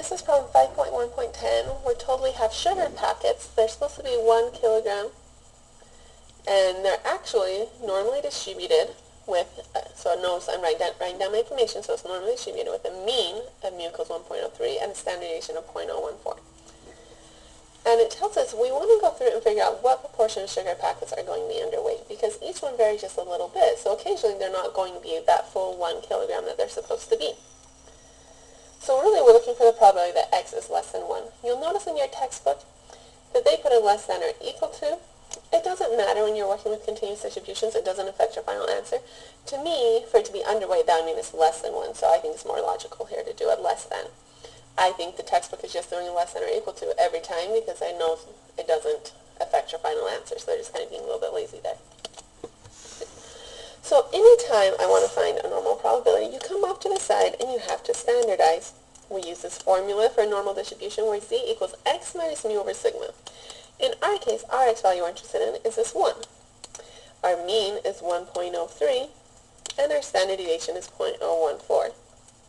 this is problem 5.1.10. We're told we have sugar packets. They're supposed to be 1 kilogram, and they're actually normally distributed with, so notice I'm writing down my information, so it's normally distributed with a mean of mu equals 1.03 and a standard deviation of 0.014. And it tells us we want to go through and figure out what proportion of sugar packets are going to be underweight, because each one varies just a little bit, so occasionally they're not going to be that full 1 kilogram that they're supposed to be. So really we're looking for the probability that x is less than 1. You'll notice in your textbook that they put a less than or equal to. It doesn't matter when you're working with continuous distributions. It doesn't affect your final answer. To me, for it to be underweight, that would mean it's less than 1, so I think it's more logical here to do it less than. I think the textbook is just doing less than or equal to every time because I know it doesn't affect your final answer, so they're just kind of being a little bit lazy there. So anytime I want to find a normal probability, you come off to the side and you have to standardize. We use this formula for a normal distribution where z equals x minus mu over sigma. In our case, our x value we're interested in is this 1. Our mean is 1.03, and our standard deviation is 0.014.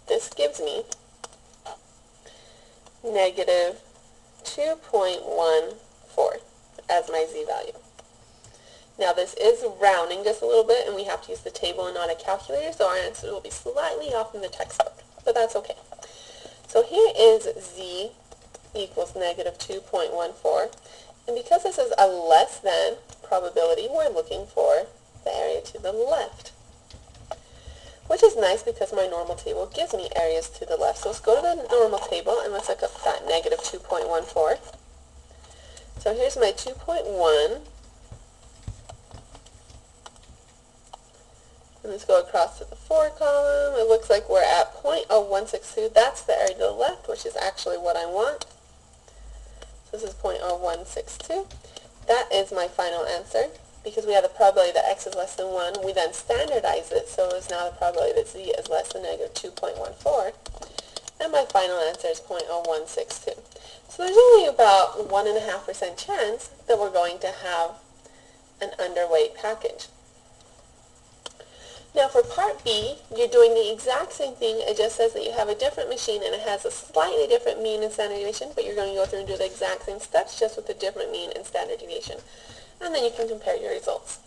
This gives me negative 2.14 as my z value. Now this is rounding just a little bit, and we have to use the table and not a calculator, so our answer will be slightly off in the textbook, but that's okay. So here is z equals negative 2.14, and because this is a less than probability, we're looking for the area to the left, which is nice because my normal table gives me areas to the left. So let's go to the normal table and let's look up that negative 2.14. So here's my 2.1. And let's go across to the 4 column. It looks like we're at 0.0162. That's the area to the left, which is actually what I want. So this is 0.0162. That is my final answer. Because we have the probability that x is less than 1, we then standardize it, so it's now the probability that z is less than negative 2.14. And my final answer is 0.0162. So there's only about 1.5% chance that we're going to have an underweight package. Now for part B, you're doing the exact same thing. It just says that you have a different machine and it has a slightly different mean and standard deviation, but you're going to go through and do the exact same steps just with a different mean and standard deviation. And then you can compare your results.